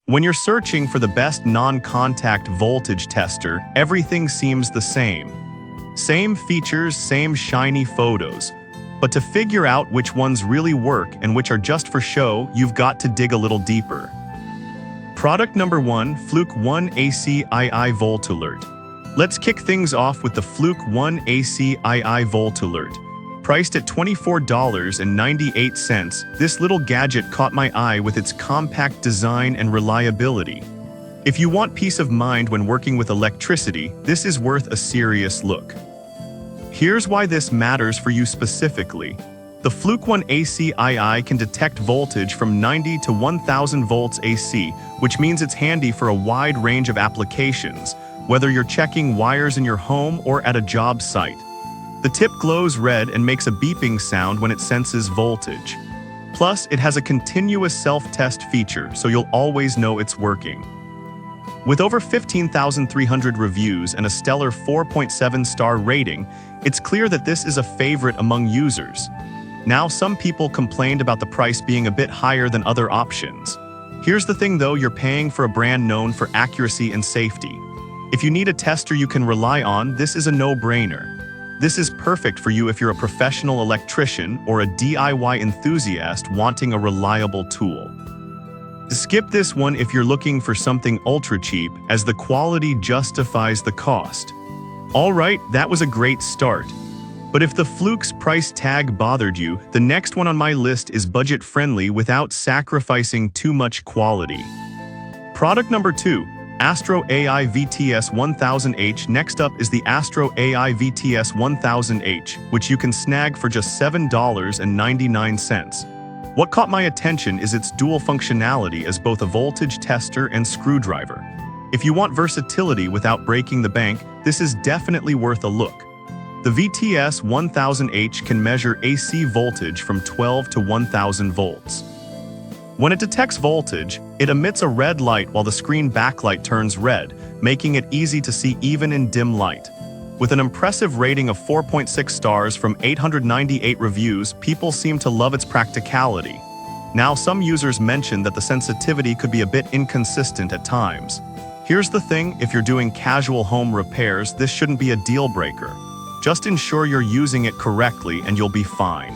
When you're searching for the best non-contact voltage tester, everything seems the same. Same features, same shiny photos. But to figure out which ones really work and which are just for show, you've got to dig a little deeper. Product number 1, Fluke 1 AstroAI Volt Alert. Let's kick things off with the Fluke 1 AstroAI Volt Alert. Priced at $24.98, this little gadget caught my eye with its compact design and reliability. If you want peace of mind when working with electricity, this is worth a serious look. Here's why this matters for you specifically. The Fluke 1 AstroAI can detect voltage from 90 to 1000 volts AC, which means it's handy for a wide range of applications, whether you're checking wires in your home or at a job site. The tip glows red and makes a beeping sound when it senses voltage. Plus, it has a continuous self-test feature, so you'll always know it's working. With over 15,300 reviews and a stellar 4.7-star rating, it's clear that this is a favorite among users. Now, some people complained about the price being a bit higher than other options. Here's the thing though, you're paying for a brand known for accuracy and safety. If you need a tester you can rely on, this is a no-brainer. This is perfect for you if you're a professional electrician or a DIY enthusiast wanting a reliable tool. Skip this one if you're looking for something ultra cheap, as the quality justifies the cost. Alright, that was a great start. But if the Fluke's price tag bothered you, the next one on my list is budget-friendly without sacrificing too much quality. Product number 2. AstroAI VTS1000H. Next up is the AstroAI VTS1000H, which you can snag for just $7.99. What caught my attention is its dual functionality as both a voltage tester and screwdriver. If you want versatility without breaking the bank, this is definitely worth a look. The VTS1000H can measure AC voltage from 12 to 1000 volts. When it detects voltage, it emits a red light while the screen backlight turns red, making it easy to see even in dim light. With an impressive rating of 4.6 stars from 898 reviews, people seem to love its practicality. Now, some users mentioned that the sensitivity could be a bit inconsistent at times. Here's the thing, if you're doing casual home repairs, this shouldn't be a deal breaker. Just ensure you're using it correctly and you'll be fine.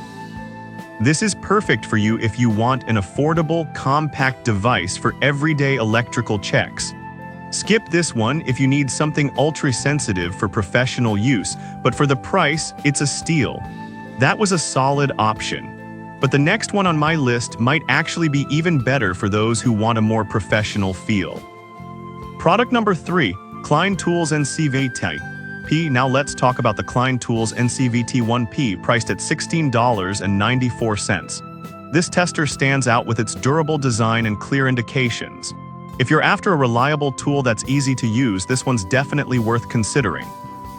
This is perfect for you if you want an affordable, compact device for everyday electrical checks. Skip this one if you need something ultra-sensitive for professional use, but for the price, it's a steal. That was a solid option. But the next one on my list might actually be even better for those who want a more professional feel. Product number 3, Klein Tools NCVT. Now let's talk about the Klein Tools NCVT1P, priced at $16.94. This tester stands out with its durable design and clear indications. If you're after a reliable tool that's easy to use, this one's definitely worth considering.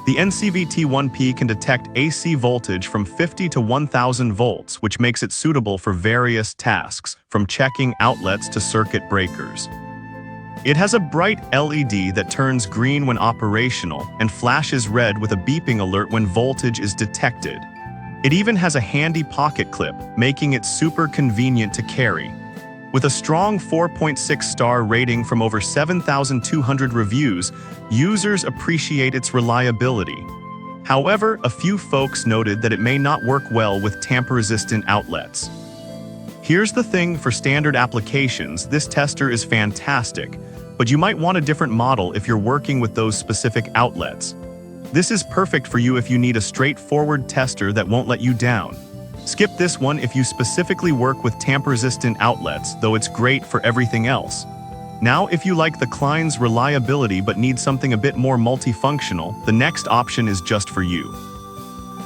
The NCVT1P can detect AC voltage from 50 to 1000 volts, which makes it suitable for various tasks, from checking outlets to circuit breakers. It has a bright LED that turns green when operational and flashes red with a beeping alert when voltage is detected. It even has a handy pocket clip, making it super convenient to carry. With a strong 4.6-star rating from over 7,200 reviews, users appreciate its reliability. However, a few folks noted that it may not work well with tamper-resistant outlets. Here's the thing, for standard applications, this tester is fantastic, but you might want a different model if you're working with those specific outlets. This is perfect for you if you need a straightforward tester that won't let you down. Skip this one if you specifically work with tamper-resistant outlets, though it's great for everything else. Now, if you like the Klein's reliability but need something a bit more multifunctional, the next option is just for you.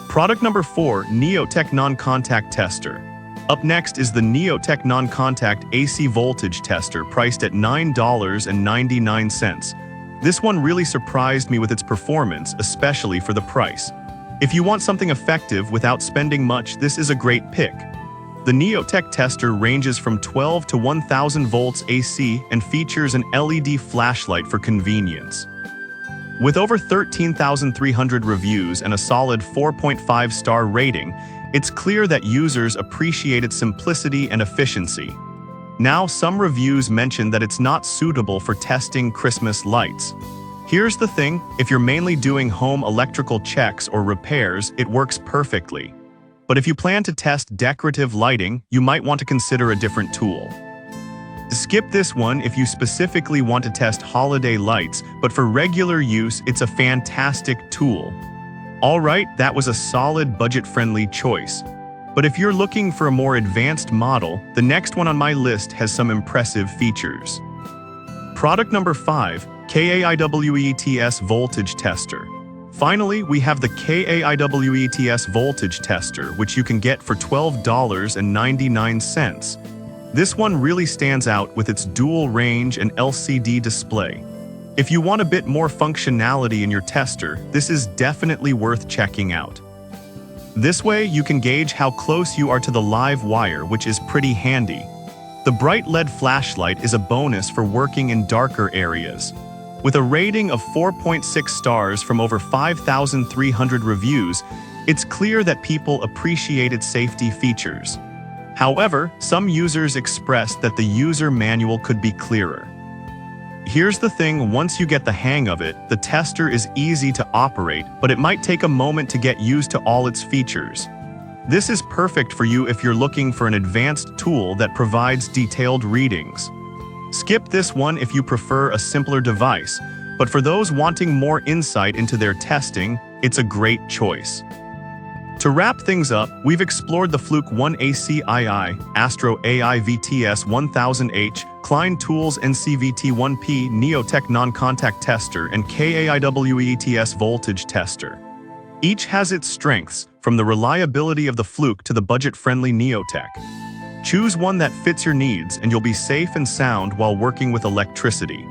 Product number 4, Neotech Non-Contact Tester. Up next is the Neotech Non-Contact AC Voltage Tester, priced at $9.99. This one really surprised me with its performance, especially for the price. If you want something effective without spending much, this is a great pick. The Neotech tester ranges from 12 to 1000 volts AC and features an LED flashlight for convenience. With over 13,300 reviews and a solid 4.5-star rating, it's clear that users appreciate its simplicity and efficiency. Now, some reviews mention that it's not suitable for testing Christmas lights. Here's the thing, if you're mainly doing home electrical checks or repairs, it works perfectly. But if you plan to test decorative lighting, you might want to consider a different tool. Skip this one if you specifically want to test holiday lights, but for regular use, it's a fantastic tool. Alright, that was a solid budget-friendly choice. But if you're looking for a more advanced model, the next one on my list has some impressive features. Product number 5, Kaiweets Voltage Tester. Finally, we have the Kaiweets Voltage Tester, which you can get for $12.99. This one really stands out with its dual range and LCD display. If you want a bit more functionality in your tester, this is definitely worth checking out. This way, you can gauge how close you are to the live wire, which is pretty handy. The bright LED flashlight is a bonus for working in darker areas. With a rating of 4.6 stars from over 5,300 reviews, it's clear that people appreciate its safety features. However, some users expressed that the user manual could be clearer. Here's the thing, once you get the hang of it, the tester is easy to operate, but it might take a moment to get used to all its features. This is perfect for you if you're looking for an advanced tool that provides detailed readings. Skip this one if you prefer a simpler device, but for those wanting more insight into their testing, it's a great choice. To wrap things up, we've explored the Fluke 1ACII, AstroAI VTS1000H, Klein Tools NCVT1P Neotech Non-Contact Tester, and Kaiweets Voltage Tester. Each has its strengths, from the reliability of the Fluke to the budget-friendly Neotech. Choose one that fits your needs and you'll be safe and sound while working with electricity.